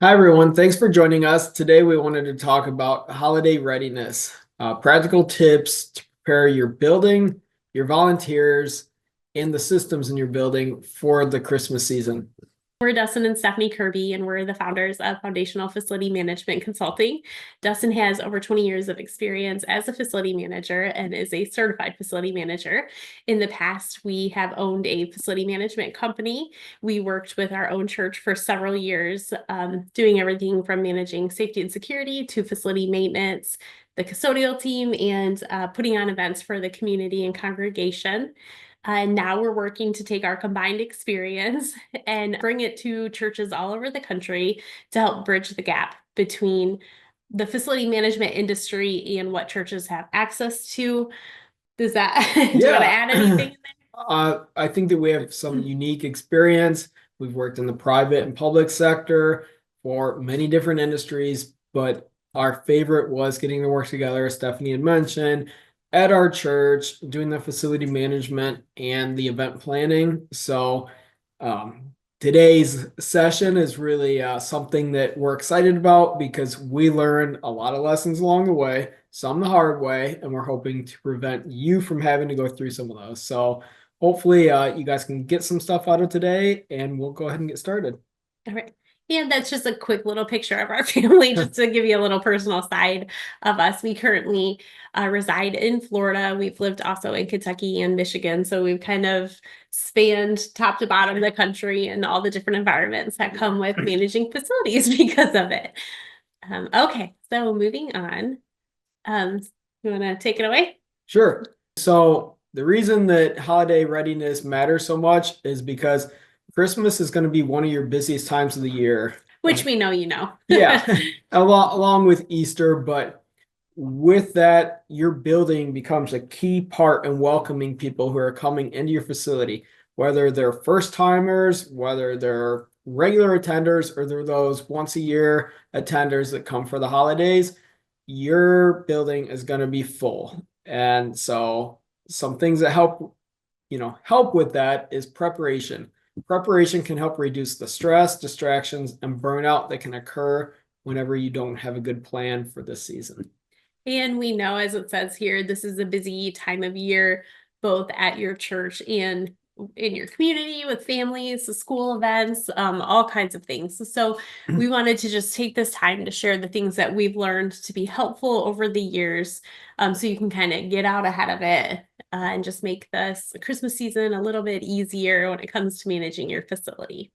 Hi, everyone. Thanks for joining us. Today, we wanted to talk about holiday readiness, practical tips to prepare your building, your volunteers, and the systems in your building for the Christmas season. We're Dustin and Stephanie Kirby, and we're the founders of Foundational Facility Management Consulting. Dustin has over 20 years of experience as a facility manager and is a certified facility manager. In the past, we have owned a facility management company. We worked with our own church for several years, doing everything from managing safety and security to facility maintenance, the custodial team, and putting on events for the community and congregation. And now we're working to take our combined experience and bring it to churches all over the country to help bridge the gap between the facility management industry and what churches have access to. Does that, do you want to add anything? I think that we have some unique experience. We've worked in the private and public sector for many different industries, but our favorite was getting to work together, as Stephanie had mentioned, at our church, doing the facility management and the event planning. So today's session is really something that we're excited about because we learned a lot of lessons along the way, some the hard way, and we're hoping to prevent you from having to go through some of those. So hopefully you guys can get some stuff out of today, and we'll go ahead and get started. All right. And that's just a quick little picture of our family, just to give you a little personal side of us. We currently reside in Florida. We've lived also in Kentucky and Michigan. So we've kind of spanned top to bottom the country and all the different environments that come with managing facilities because of it. Okay, so moving on. You want to take it away? Sure. So the reason that holiday readiness matters so much is because Christmas is going to be one of your busiest times of the year. Which we know you know. Yeah, along with Easter, but with that, your building becomes a key part in welcoming people who are coming into your facility, whether they're first timers, whether they're regular attenders, or they're those once a year attenders that come for the holidays. Your building is going to be full. And so some things that help with that is preparation. Preparation can help reduce the stress, distractions, and burnout that can occur whenever you don't have a good plan for this season. And we know, as it says here, this is a busy time of year, both at your church and in your community with families, the school events, all kinds of things. So we wanted to just take this time to share the things that we've learned to be helpful over the years, so you can kind of get out ahead of it and just make this Christmas season a little bit easier when it comes to managing your facility.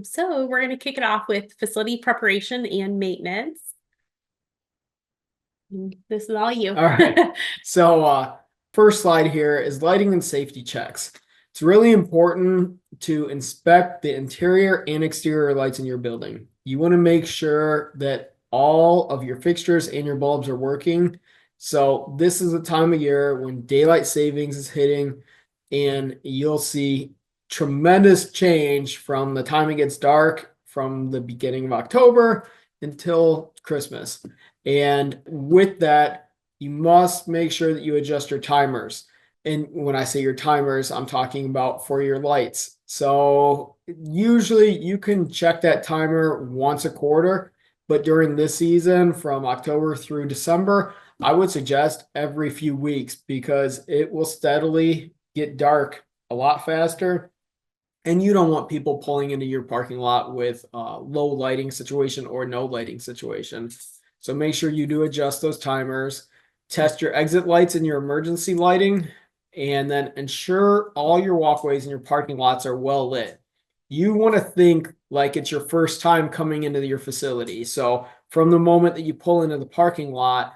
So we're going to kick it off with facility preparation and maintenance. This is all you. All right. So first slide here is lighting and safety checks. It's really important to inspect the interior and exterior lights in your building. You want to make sure that all of your fixtures and your bulbs are working. So this is a time of year when daylight savings is hitting, and you'll see tremendous change from the time it gets dark from the beginning of October until Christmas. And with that, you must make sure that you adjust your timers. And when I say your timers, I'm talking about for your lights. So usually you can check that timer once a quarter, but during this season from October through December, I would suggest every few weeks because it will steadily get dark a lot faster. And you don't want people pulling into your parking lot with low lighting situation or no lighting situation. So make sure you do adjust those timers, test your exit lights and your emergency lighting, and then ensure all your walkways and your parking lots are well lit. You want to think like it's your first time coming into your facility. So from the moment that you pull into the parking lot,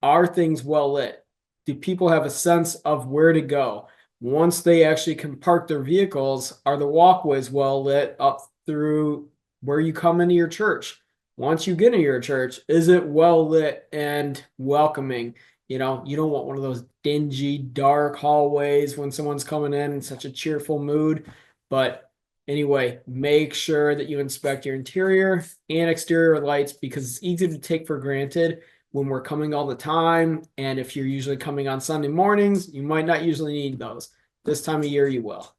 are things well lit? Do people have a sense of where to go? Once they actually can park their vehicles, are the walkways well lit up through where you come into your church? Once you get into your church, is it well lit and welcoming? You don't want one of those dingy, dark hallways when someone's coming in such a cheerful mood. But anyway, make sure that you inspect your interior and exterior lights because it's easy to take for granted when we're coming all the time. And if you're usually coming on Sunday mornings, you might not usually need those. This time of year, you will.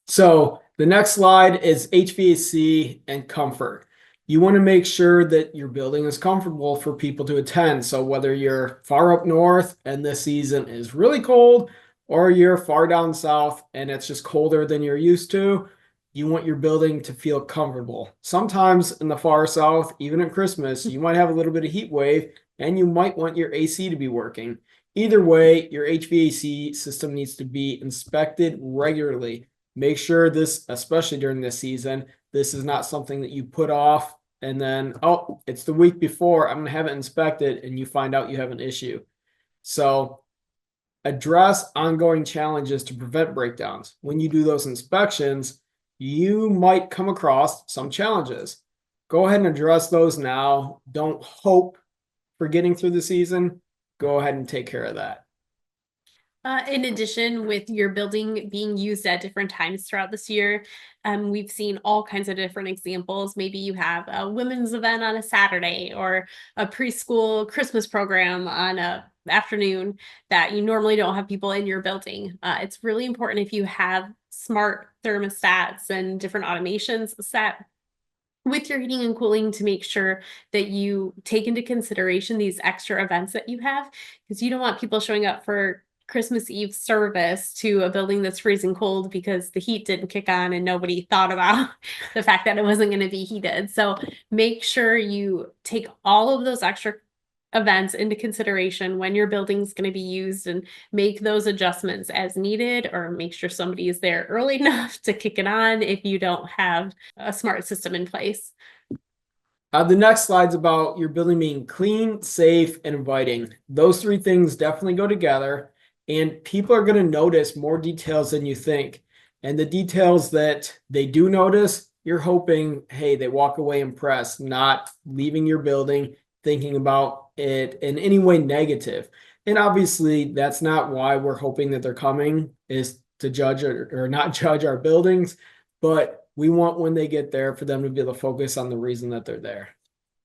So The next slide is HVAC and comfort. You want to make sure that your building is comfortable for people to attend. So whether you're far up north and this season is really cold, or you're far down south and it's just colder than you're used to, you want your building to feel comfortable. Sometimes in the far south, even at Christmas, you might have a little bit of heat wave and you might want your AC to be working. Either way, your HVAC system needs to be inspected regularly. Make sure this, especially during this season, this is not something that you put off and then, oh, it's the week before, I'm going to have it inspected, and you find out you have an issue. So address ongoing challenges to prevent breakdowns. When you do those inspections, you might come across some challenges. Go ahead and address those now. Don't hope for getting through the season. Go ahead and take care of that. In addition, with your building being used at different times throughout this year, we've seen all kinds of different examples. Maybe you have a women's event on a Saturday or a preschool Christmas program on a afternoon that you normally don't have people in your building. It's really important if you have smart thermostats and different automations set with your heating and cooling to make sure that you take into consideration these extra events that you have, because you don't want people showing up for Christmas Eve service to a building that's freezing cold because the heat didn't kick on and nobody thought about the fact that it wasn't going to be heated. So make sure you take all of those extra events into consideration when your building's going to be used and make those adjustments as needed, or make sure somebody is there early enough to kick it on if you don't have a smart system in place. The next slide's about your building being clean, safe, and inviting. Those three things definitely go together, and people are going to notice more details than you think. And the details that they do notice, you're hoping, hey, they walk away impressed, not leaving your building thinking about it in any way negative. And obviously, that's not why we're hoping that they're coming, is to judge or not judge our buildings, but we want when they get there for them to be able to focus on the reason that they're there.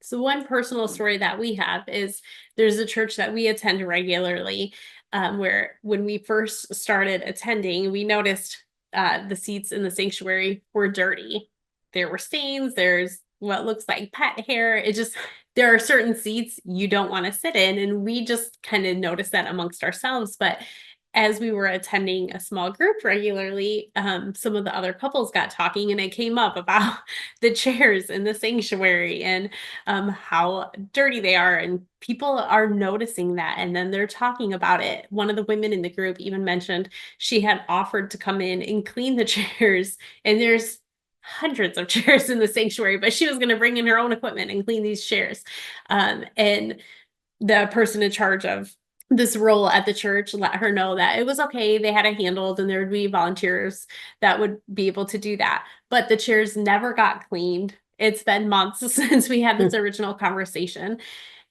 So one personal story that we have is there's a church that we attend regularly, where when we first started attending, we noticed the seats in the sanctuary were dirty. There were stains. There's what looks like pet hair. There are certain seats you don't want to sit in. And we just kind of noticed that amongst ourselves. But as we were attending a small group regularly, some of the other couples got talking, and it came up about the chairs in the sanctuary and how dirty they are. And people are noticing that, and then they're talking about it. One of the women in the group even mentioned she had offered to come in and clean the chairs, and there's hundreds of chairs in the sanctuary, but she was going to bring in her own equipment and clean these chairs. And the person in charge of this role at the church let her know that it was okay. They had it handled, and there would be volunteers that would be able to do that. But the chairs never got cleaned. It's been months since we had this original conversation.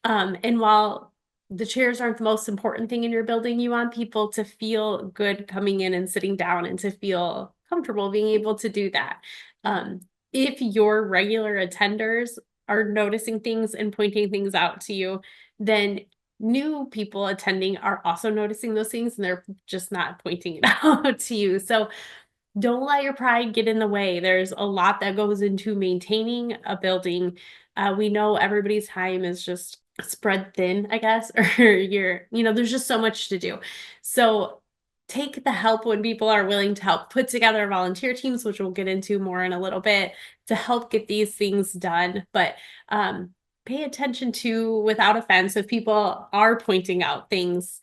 And while the chairs aren't the most important thing in your building, you want people to feel good coming in and sitting down and to feel comfortable being able to do that. If your regular attenders are noticing things and pointing things out to you, then new people attending are also noticing those things, and they're just not pointing it out to you. So don't let your pride get in the way. There's a lot that goes into maintaining a building. We know everybody's time is just spread thin, I guess, or there's just so much to do. So take the help when people are willing to help. Put together volunteer teams, which we'll get into more in a little bit, to help get these things done. But pay attention to, without offense, if people are pointing out things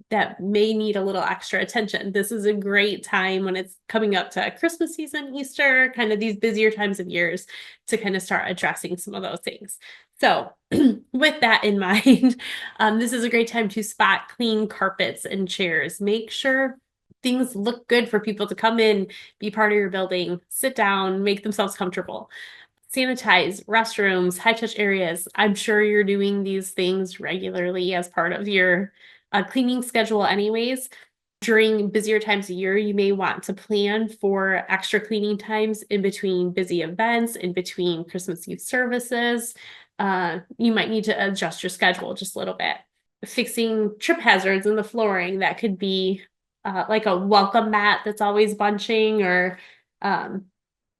that may need a little extra attention. This is a great time when it's coming up to Christmas season, Easter, kind of these busier times of years, to kind of start addressing some of those things. So with that in mind, this is a great time to spot clean carpets and chairs. Make sure things look good for people to come in, be part of your building, sit down, make themselves comfortable. Sanitize restrooms, high touch areas. I'm sure you're doing these things regularly as part of your cleaning schedule anyways. During busier times of year, you may want to plan for extra cleaning times in between busy events, in between Christmas Eve services. You might need to adjust your schedule just a little bit. Fixing trip hazards in the flooring, that could be like a welcome mat that's always bunching or um,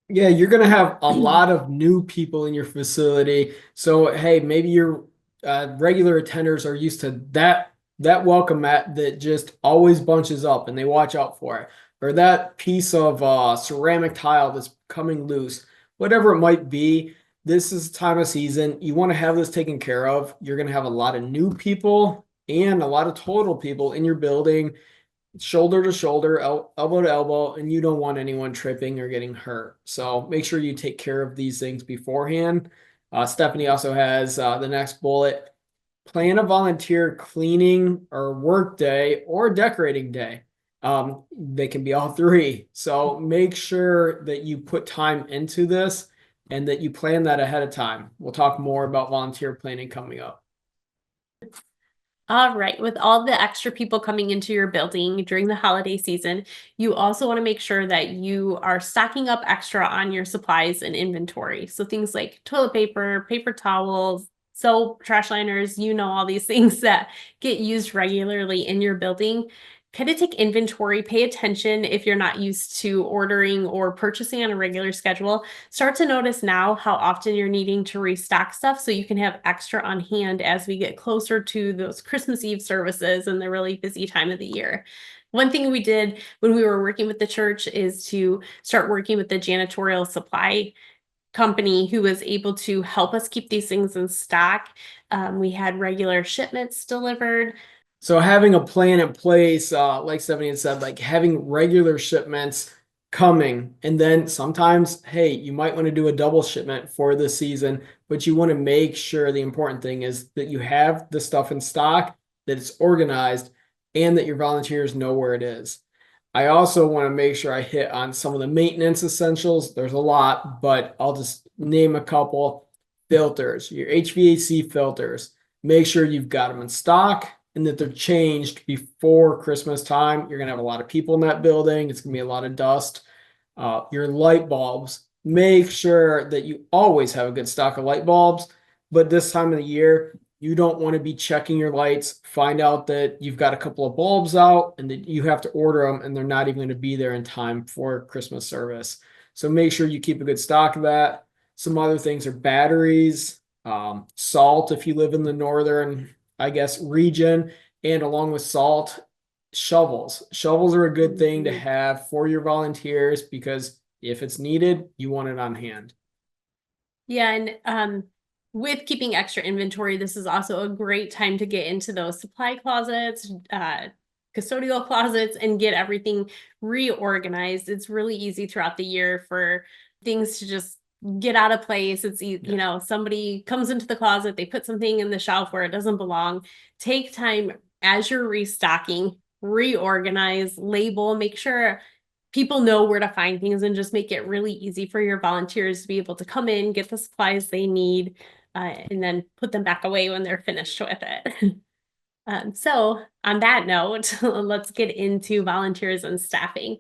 Yeah, you're going to have a lot of new people in your facility. So, hey, maybe your regular attenders are used to that welcome mat that just always bunches up and they watch out for it, or that piece of ceramic tile that's coming loose, whatever it might be. This is time of season. You want to have this taken care of. You're going to have a lot of new people and a lot of total people in your building, shoulder to shoulder, elbow to elbow, and you don't want anyone tripping or getting hurt. So make sure you take care of these things beforehand. Stephanie also has the next bullet: plan a volunteer cleaning or work day or decorating day. They can be all three. So make sure that you put time into this and that you plan that ahead of time. We'll talk more about volunteer planning coming up. all right, with all the extra people coming into your building during the holiday season, you also want to make sure that you are stocking up extra on your supplies and inventory. So things like toilet paper, paper towels, soap, trash liners, all these things that get used regularly in your building. Kind of take inventory, pay attention if you're not used to ordering or purchasing on a regular schedule. Start to notice now how often you're needing to restock stuff so you can have extra on hand as we get closer to those Christmas Eve services and the really busy time of the year. One thing we did when we were working with the church is to start working with the janitorial supply company who was able to help us keep these things in stock. We had regular shipments delivered. So having a plan in place, like Stephanie had said, like having regular shipments coming, and then sometimes, hey, you might want to do a double shipment for the season, but you want to make sure the important thing is that you have the stuff in stock, that it's organized, and that your volunteers know where it is. I also want to make sure I hit on some of the maintenance essentials. There's a lot, but I'll just name a couple. Filters, your HVAC filters, make sure you've got them in stock and that they're changed before Christmas time. You're going to have a lot of people in that building. It's going to be a lot of dust. Your light bulbs, make sure that you always have a good stock of light bulbs. But this time of the year, you don't want to be checking your lights, find out that you've got a couple of bulbs out and that you have to order them and they're not even going to be there in time for Christmas service. So make sure you keep a good stock of that. Some other things are batteries, salt if you live in the northern, I guess, region, and along with salt, shovels. Shovels are a good thing to have for your volunteers because if it's needed, you want it on hand. Yeah, and with keeping extra inventory, this is also a great time to get into those supply closets, custodial closets, and get everything reorganized. It's really easy throughout the year for things to just get out of place. It's, somebody comes into the closet, they put something in the shelf where it doesn't belong. Take time as you're restocking, reorganize, label, make sure people know where to find things, and just make it really easy for your volunteers to be able to come in, get the supplies they need, and then put them back away when they're finished with it. So on that note, let's get into volunteers and staffing.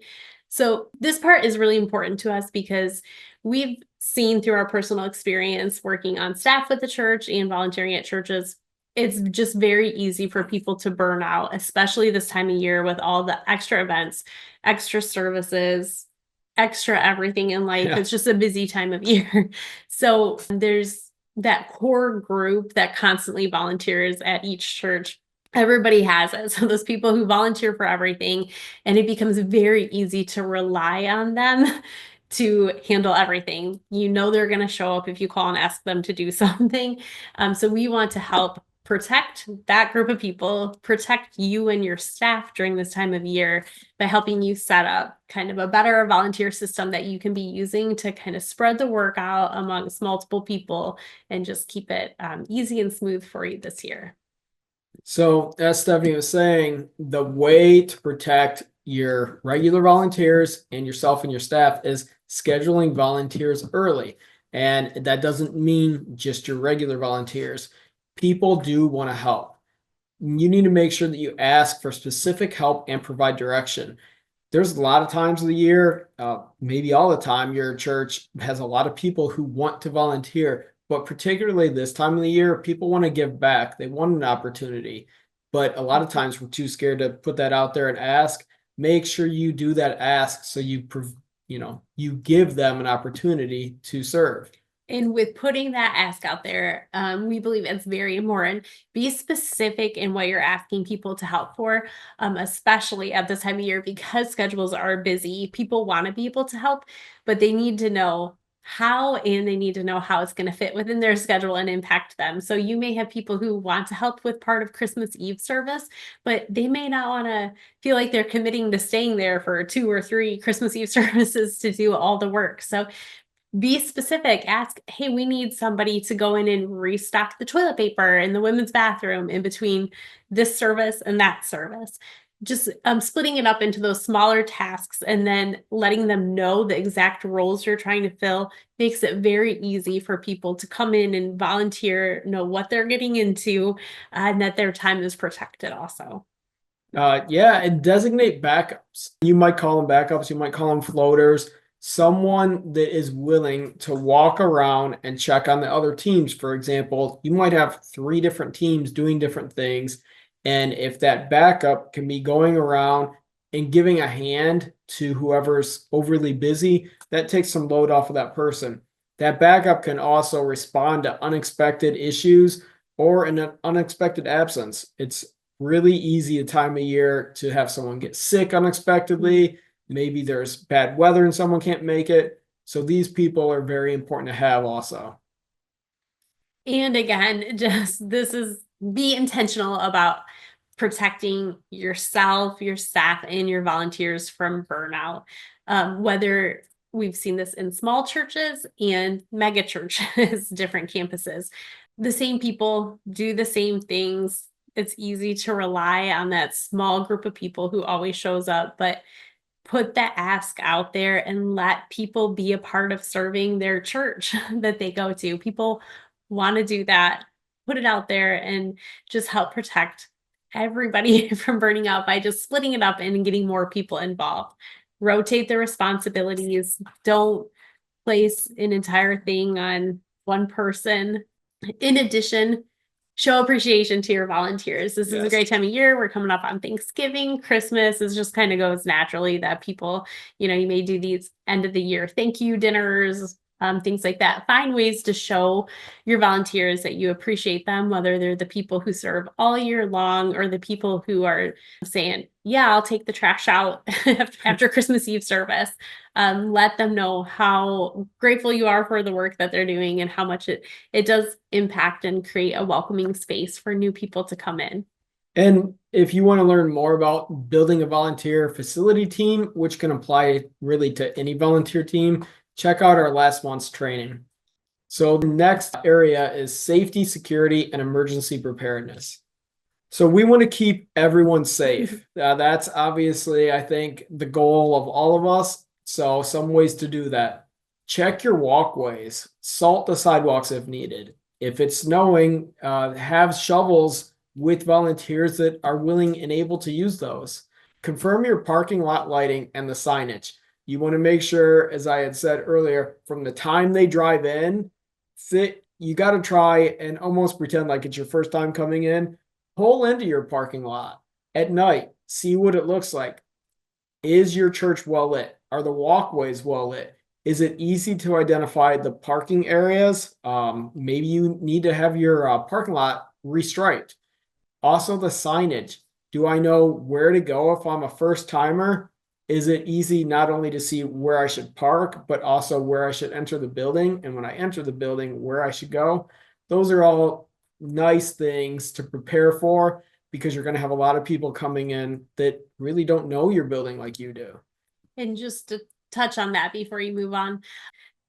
So this part is really important to us because we've seen through our personal experience working on staff with the church and volunteering at churches, it's just very easy for people to burn out, especially this time of year with all the extra events, extra services, extra everything in life. Yeah. It's just a busy time of year. So there's that core group that constantly volunteers at each church. Everybody has it. So those people who volunteer for everything, and it becomes very easy to rely on them to handle everything. They're going to show up if you call and ask them to do something. So we want to help protect that group of people, protect you and your staff during this time of year by helping you set up kind of a better volunteer system that you can be using to kind of spread the work out amongst multiple people and just keep it easy and smooth for you this year. So, as Stephanie was saying, the way to protect your regular volunteers and yourself and your staff is scheduling volunteers early. And that doesn't mean just your regular volunteers. People do want to help. You need to make sure that you ask for specific help and provide direction. There's a lot of times of the year, maybe all the time, your church has a lot of people who want to volunteer, but particularly this time of the year, people want to give back. They want an opportunity, but a lot of times we're too scared to put that out there and ask. make sure you do that ask so you give them an opportunity to serve. And with putting that ask out there, we believe it's very important. Be specific in what you're asking people to help for, especially at this time of year because schedules are busy. People want to be able to help, but they need to know how and they need to know how it's going to fit within their schedule and impact them. So you may have people who want to help with part of Christmas Eve service, but they may not want to feel like they're committing to staying there for 2 or 3 Christmas Eve services to do all the work. So be specific. Ask, hey, we need somebody to go in and restock the toilet paper in the women's bathroom in between this service and that service. Just splitting it up into those smaller tasks and then letting them know the exact roles you're trying to fill makes it very easy for people to come in and volunteer, know what they're getting into, and that their time is protected also. Yeah, and designate backups. You might call them backups, you might call them floaters. Someone that is willing to walk around and check on the other teams. For example, you might have 3 different teams doing different things. And if that backup can be going around and giving a hand to whoever's overly busy, that takes some load off of that person. That backup can also respond to unexpected issues or an unexpected absence. It's really easy a time of year to have someone get sick unexpectedly. Maybe there's bad weather and someone can't make it. So these people are very important to have also. And again, be intentional about protecting yourself, your staff, and your volunteers from burnout. Whether we've seen this in small churches and mega churches, different campuses, the same people do the same things. It's easy to rely on that small group of people who always shows up, but put that ask out there and let people be a part of serving their church that they go to. People want to do that. Put it out there and just help protect everybody from burning out by just splitting it up and getting more people involved. Rotate the responsibilities. Don't place an entire thing on one person. In addition, show appreciation to your volunteers. This is a great time of year. We're coming up on Thanksgiving. Christmas is just kind of goes naturally that people, you may do these end of the year thank you dinners, things like that. Find ways to show your volunteers that you appreciate them, whether they're the people who serve all year long or the people who are saying, yeah, I'll take the trash out after Christmas Eve service. Let them know how grateful you are for the work that they're doing and how much it does impact and create a welcoming space for new people to come in. And if you want to learn more about building a volunteer facility team, which can apply really to any volunteer team, check out our last month's training. So the next area is safety, security, and emergency preparedness. So we want to keep everyone safe. That's obviously, I think, the goal of all of us. So some ways to do that. Check your walkways, salt the sidewalks if needed. If it's snowing, have shovels with volunteers that are willing and able to use those. Confirm your parking lot lighting and the signage. You want to make sure, as I had said earlier, from the time they drive in, you got to try and almost pretend like it's your first time coming in. Pull into your parking lot at night. See what it looks like. Is your church well lit? Are the walkways well lit? Is it easy to identify the parking areas? Maybe you need to have your parking lot restriped. Also, the signage. Do I know where to go if I'm a first timer? Is it easy not only to see where I should park, but also where I should enter the building? And when I enter the building, where I should go? Those are all nice things to prepare for because you're going to have a lot of people coming in that really don't know your building like you do. And just to touch on that before you move on,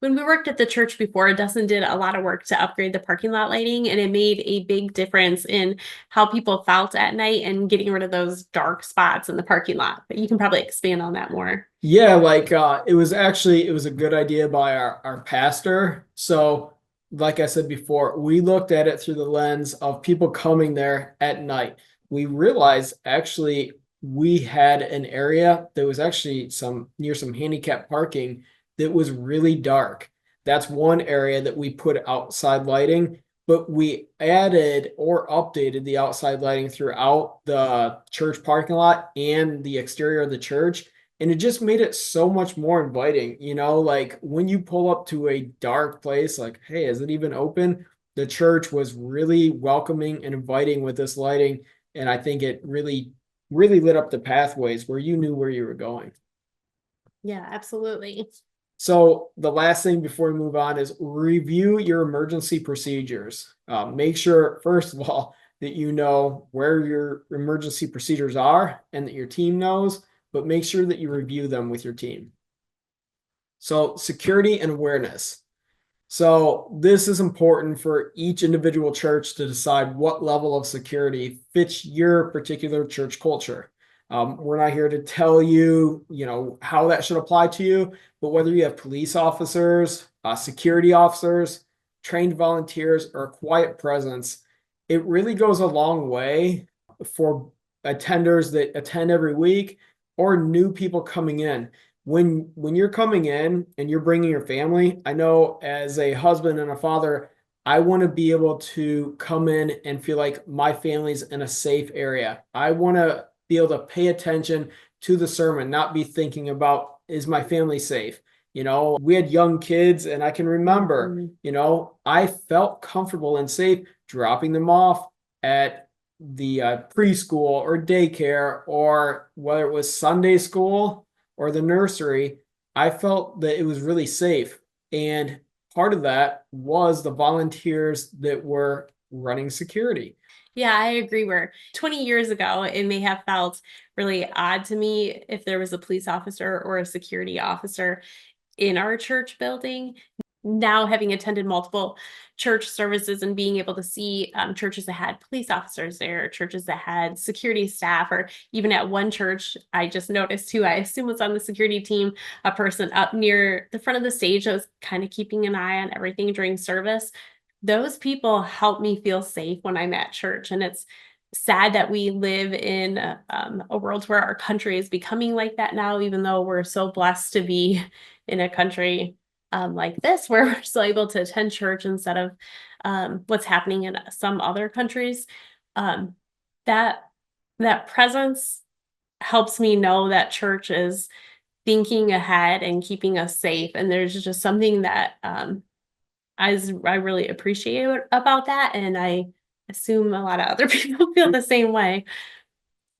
when we worked at the church before, Dustin did a lot of work to upgrade the parking lot lighting, and it made a big difference in how people felt at night and getting rid of those dark spots in the parking lot. But you can probably expand on that more. Yeah, it was a good idea by our pastor. So like I said before, we looked at it through the lens of people coming there at night. We realized actually we had an area that was actually near some handicap parking that was really dark. That's one area that we put outside lighting. but we added or updated the outside lighting throughout the church parking lot and the exterior of the church. And it just made it so much more inviting. Like when you pull up to a dark place, like, hey, is it even open? The church was really welcoming and inviting with this lighting. And I think it really, really lit up the pathways where you knew where you were going. Yeah, absolutely. So the last thing before we move on is review your emergency procedures. Make sure, first of all, that you know where your emergency procedures are and that your team knows, but make sure that you review them with your team. So security and awareness. So this is important for each individual church to decide what level of security fits your particular church culture. We're not here to tell you, how that should apply to you, but whether you have police officers, security officers, trained volunteers, or a quiet presence, it really goes a long way for attenders that attend every week or new people coming in. When you're coming in and you're bringing your family, I know as a husband and a father, I want to be able to come in and feel like my family's in a safe area. I want to be able to pay attention to the sermon, not be thinking about, is my family safe? We had young kids, and I can remember, I felt comfortable and safe dropping them off at the preschool or daycare, or whether it was Sunday school or the nursery. I felt that it was really safe. And part of that was the volunteers that were running security. Yeah, I agree. Where 20 years ago, it may have felt really odd to me if there was a police officer or a security officer in our church building. Now, having attended multiple church services and being able to see churches that had police officers there, churches that had security staff, or even at one church, I just noticed who I assume was on the security team, a person up near the front of the stage that was kind of keeping an eye on everything during service. Those people help me feel safe when I'm at church. And it's sad that we live in a world where our country is becoming like that now, even though we're so blessed to be in a country like this, where we're still able to attend church instead of what's happening in some other countries. Um, that that presence helps me know that church is thinking ahead and keeping us safe. And there's just something that I really appreciate about that, and I assume a lot of other people feel the same way.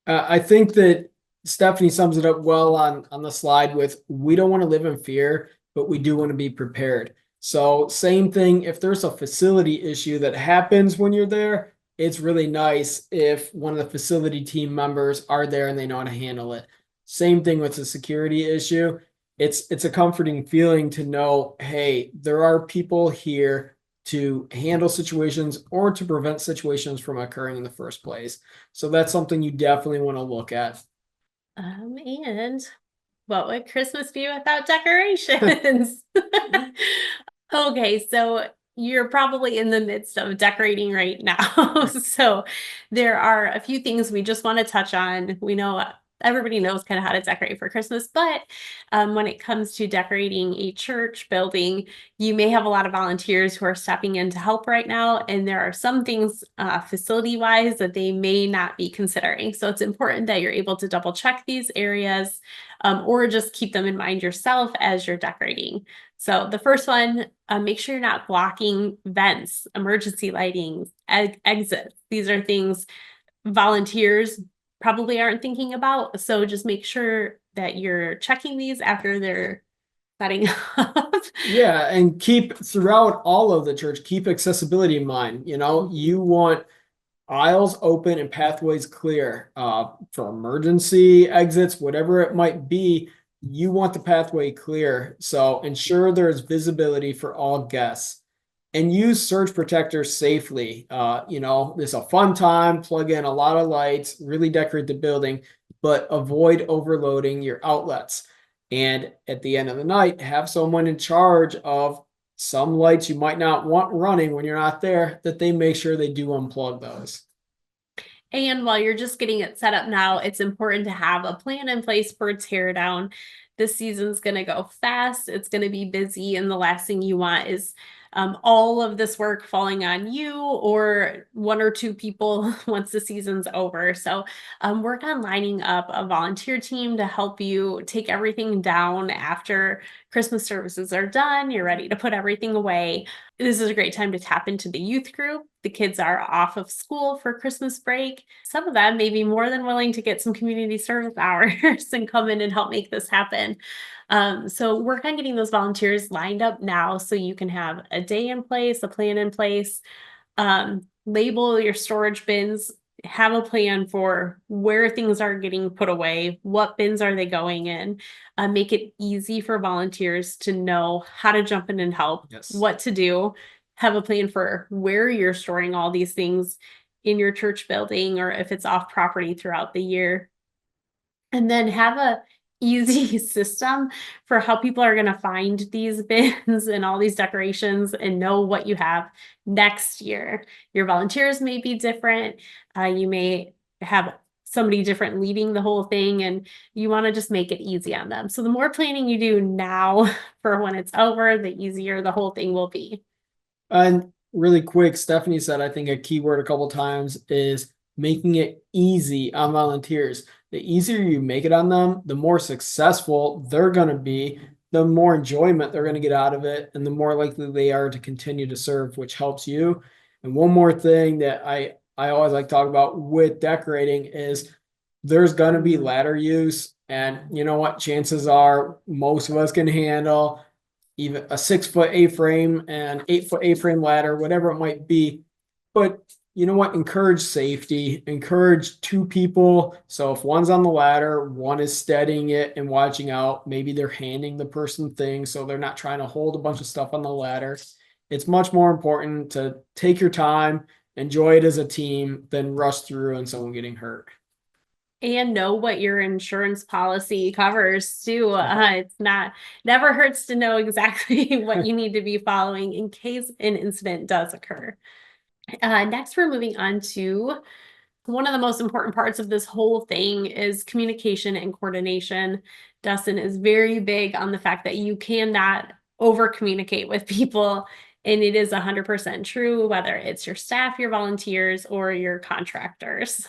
I think that Stephanie sums it up well on the slide with, we don't want to live in fear, but we do want to be prepared. So same thing, if there's a facility issue that happens when you're there, it's really nice if one of the facility team members are there and they know how to handle it. Same thing with the security issue. It's a comforting feeling to know, hey, there are people here to handle situations or to prevent situations from occurring in the first place. So that's something you definitely want to look at. And what would Christmas be without decorations? Okay, so you're probably in the midst of decorating right now. So there are a few things we just want to touch on. We know everybody knows kind of how to decorate for Christmas, but when it comes to decorating a church building, you may have a lot of volunteers who are stepping in to help right now, and there are some things facility-wise that they may not be considering. So it's important that you're able to double check these areas or just keep them in mind yourself as you're decorating. So the first one, make sure you're not blocking vents, emergency lighting, exits. These are things volunteers probably aren't thinking about. So just make sure that you're checking these after they're setting up. Yeah, and keep throughout all of the church, keep accessibility in mind. You want aisles open and pathways clear for emergency exits, whatever it might be. You want the pathway clear. So ensure there's visibility for all guests and use surge protectors safely. This is a fun time, plug in a lot of lights, really decorate the building, but avoid overloading your outlets. And at the end of the night, have someone in charge of some lights you might not want running when you're not there, that they make sure they do unplug those. And while you're just getting it set up now, it's important to have a plan in place for tear down. This season's going to go fast. It's going to be busy. And the last thing you want is all of this work falling on you or one or two people once the season's over. So work on lining up a volunteer team to help you take everything down after Christmas services are done. You're ready to put everything away. This is a great time to tap into the youth group. The kids are off of school for Christmas break. Some of them may be more than willing to get some community service hours and come in and help make this happen. So work on getting those volunteers lined up now so you can have a day in place, a plan in place, label your storage bins, have a plan for where things are getting put away, what bins are they going in, make it easy for volunteers to know how to jump in and help, Yes. what to do, have a plan for where you're storing all these things in your church building or if it's off property throughout the year. And then have a easy system for how people are going to find these bins and all these decorations and know what you have next year. Your volunteers may be different. You may have somebody different leading the whole thing, and you want to just make it easy on them. So the more planning you do now for when it's over, the easier the whole thing will be. And really quick, Stephanie said, I think a key word a couple times is making it easy on volunteers. The easier you make it on them, the more successful they're going to be, the more enjoyment they're going to get out of it, and the more likely they are to continue to serve, which helps you. And one more thing that I always like to talk about with decorating is there's going to be ladder use. And you know what? Chances are most of us can handle even a 6-foot A-frame and 8-foot A-frame ladder, whatever it might be. But you know what? Encourage safety, encourage two people. So if one's on the ladder, one is steadying it and watching out. Maybe they're handing the person things, so they're not trying to hold a bunch of stuff on the ladder. It's much more important to take your time, enjoy it as a team, than rush through and someone getting hurt. And know what your insurance policy covers too. It's never hurts to know exactly what you need to be following in case an incident does occur. Next, we're moving on to one of the most important parts of this whole thing is communication and coordination. Dustin is very big on the fact that you cannot over communicate with people. And it is 100% true, whether it's your staff, your volunteers, or your contractors.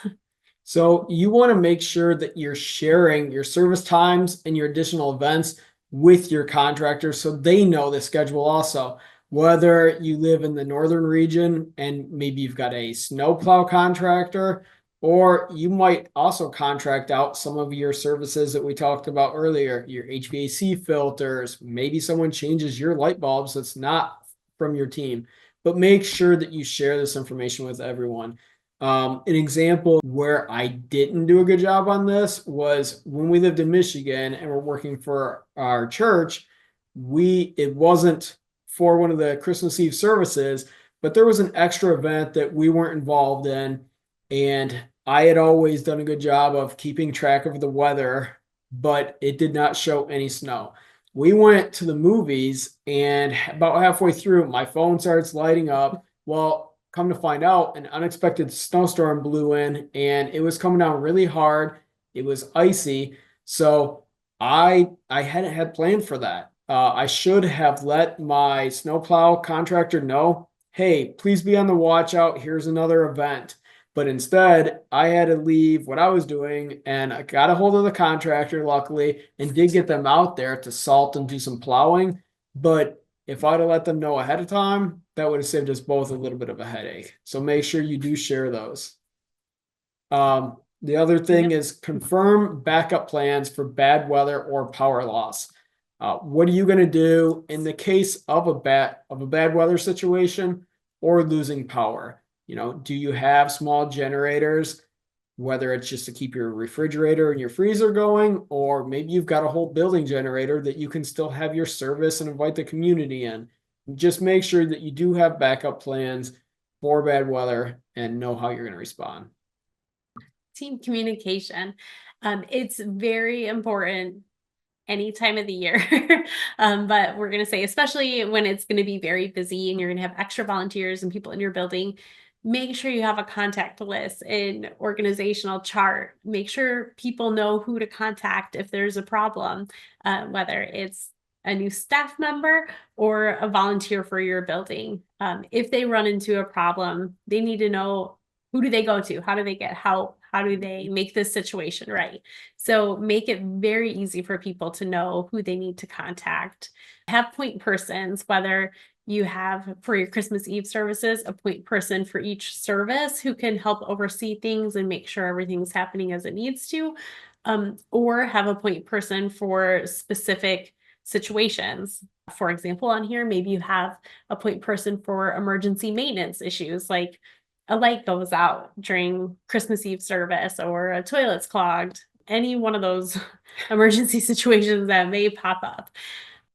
So you want to make sure that you're sharing your service times and your additional events with your contractors so they know the schedule also. Whether you live in the northern region and maybe you've got a snowplow contractor, or you might also contract out some of your services that we talked about earlier, your HVAC filters, maybe someone changes your light bulbs that's not from your team, but make sure that you share this information with everyone. An example where I didn't do a good job on this was when we lived in Michigan and we're working for our church. It wasn't for one of the Christmas Eve services, but there was an extra event that we weren't involved in. And I had always done a good job of keeping track of the weather, but it did not show any snow. We went to the movies, and about halfway through, my phone starts lighting up. Well, come to find out, an unexpected snowstorm blew in and it was coming down really hard. It was icy. So I hadn't had planned for that. I should have let my snowplow contractor know, hey, please be on the watch out. Here's another event. But instead, I had to leave what I was doing and I got a hold of the contractor, luckily, and did get them out there to salt and do some plowing. But if I'd have let them know ahead of time, that would have saved us both a little bit of a headache. So make sure you do share those. The other thing is confirm backup plans for bad weather or power loss. What are you going to do in the case of a bad weather situation or losing power? You know, do you have small generators, whether it's just to keep your refrigerator and your freezer going, or maybe you've got a whole building generator that you can still have your service and invite the community in. Just make sure that you do have backup plans for bad weather and know how you're going to respond. Team communication. It's very important any time of the year. But we're going to say, especially when it's going to be very busy and you're going to have extra volunteers and people in your building, make sure you have a contact list, an organizational chart. Make sure people know who to contact if there's a problem, whether it's a new staff member or a volunteer for your building. If they run into a problem, they need to know, who do they go to? How do they get help? How do they make this situation right? So make it very easy for people to know who they need to contact. Have point persons, whether you have for your Christmas Eve services, a point person for each service who can help oversee things and make sure everything's happening as it needs to, or have a point person for specific situations. For example, on here, maybe you have a point person for emergency maintenance issues, like a light goes out during Christmas Eve service or a toilet's clogged, any one of those emergency situations that may pop up.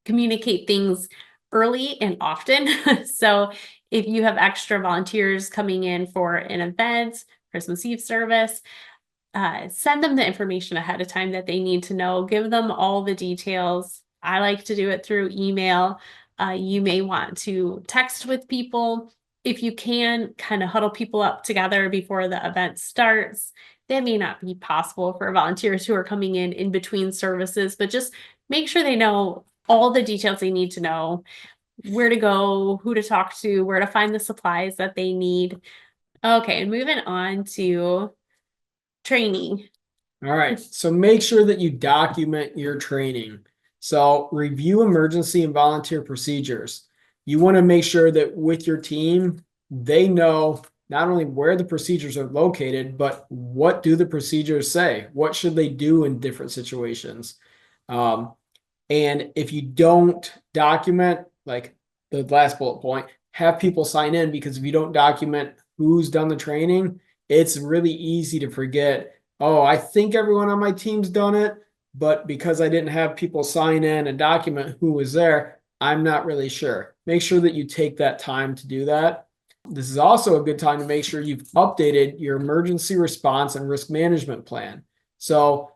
Communicate things early and often. So if you have extra volunteers coming in for an event, Christmas Eve service, send them the information ahead of time that they need to know. Give them all the details. I like to do it through email. You may want to text with people. If you can, kind of huddle people up together before the event starts. That may not be possible for volunteers who are coming in between services, but just make sure they know all the details they need to know, where to go, who to talk to, where to find the supplies that they need. Okay, and moving on to training. All right. So make sure that you document your training. So review emergency and volunteer procedures. You want to make sure that with your team, they know not only where the procedures are located, but what do the procedures say? What should they do in different situations? And if you don't document, like the last bullet point, have people sign in, because if you don't document who's done the training, it's really easy to forget, oh, I think everyone on my team's done it, but because I didn't have people sign in and document who was there, I'm not really sure. Make sure that you take that time to do that. This is also a good time to make sure you've updated your emergency response and risk management plan. So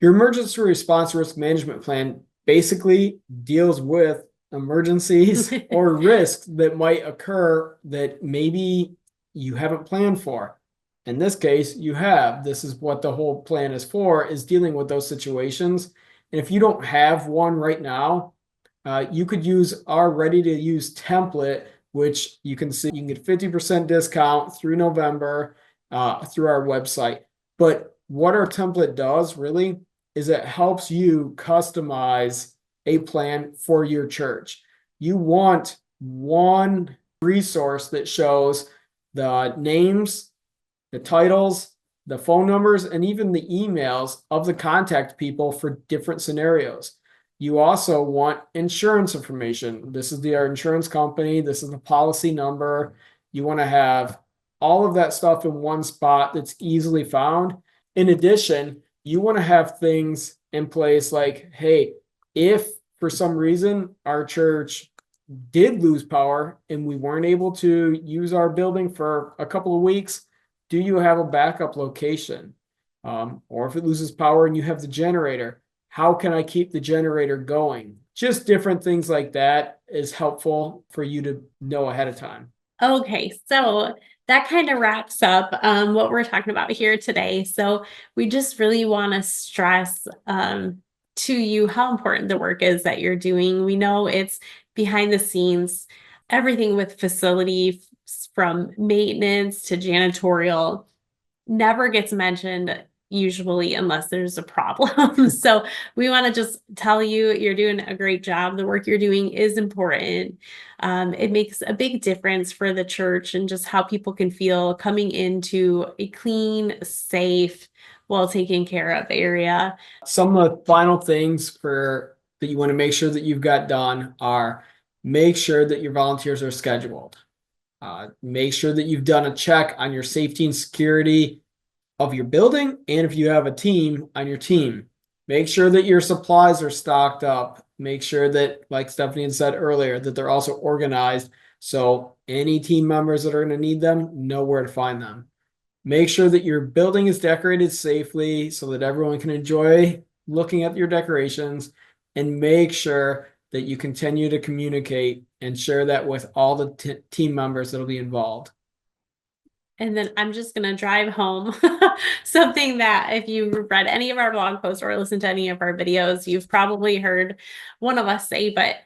your emergency response risk management plan basically deals with emergencies or risks that might occur that maybe you haven't planned for. In this case, you have. This is what the whole plan is for, is dealing with those situations. And if you don't have one right now, you could use our ready-to-use template, which you can see you can get 50% discount through November through our website. But what our template does really is it helps you customize a plan for your church. You want one resource that shows the names, the titles, the phone numbers, and even the emails of the contact people for different scenarios. You also want insurance information. This is our insurance company. This is the policy number. You want to have all of that stuff in one spot that's easily found. In addition, you want to have things in place like, hey, if for some reason our church did lose power and we weren't able to use our building for a couple of weeks, do you have a backup location? Or if it loses power and you have the generator, how can I keep the generator going? Just different things like that is helpful for you to know ahead of time. Okay, so that kind of wraps up what we're talking about here today. So we just really want to stress to you how important the work is that you're doing. We know it's behind the scenes, everything with facility from maintenance to janitorial never gets mentioned usually unless there's a problem. So we want to just tell you, you're doing a great job. The work you're doing is important. It makes a big difference for the church and just how people can feel coming into a clean, safe, well taken care of area. Some of the final things that you want to make sure that you've got done are make sure that your volunteers are scheduled. Make sure that you've done a check on your safety and security of your building, and if you have a team, on your team. Make sure that your supplies are stocked up. Make sure that, like Stephanie had said earlier, that they're also organized so any team members that are going to need them know where to find them. Make sure that your building is decorated safely so that everyone can enjoy looking at your decorations, and make sure that you continue to communicate and share that with all the team members that will be involved. And then I'm just going to drive home something that if you've read any of our blog posts or listened to any of our videos, you've probably heard one of us say, but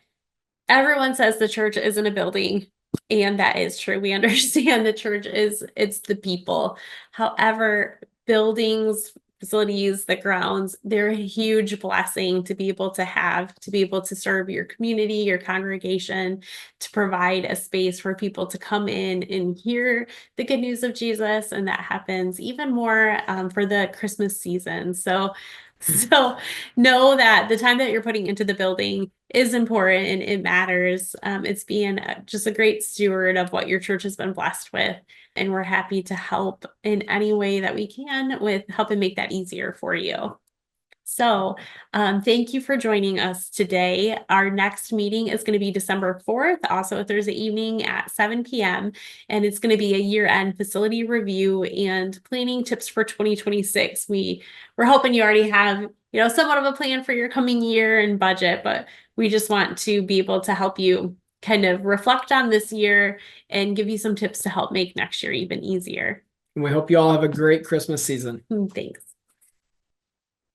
everyone says the church isn't a building. And that is true. We understand the church it's the people. However, buildings, facilities, the grounds, they're a huge blessing to be able to have, to be able to serve your community, your congregation, to provide a space for people to come in and hear the good news of Jesus. And that happens even more for the Christmas season. So know that the time that you're putting into the building is important and it matters. It's being just a great steward of what your church has been blessed with. And we're happy to help in any way that we can with helping make that easier for you. So thank you for joining us today. Our next meeting is going to be December 4th, also a Thursday evening at 7 p.m. And it's going to be a year-end facility review and planning tips for 2026. We're hoping you already have, somewhat of a plan for your coming year and budget, but we just want to be able to help you kind of reflect on this year and give you some tips to help make next year even easier. We hope you all have a great Christmas season. Thanks.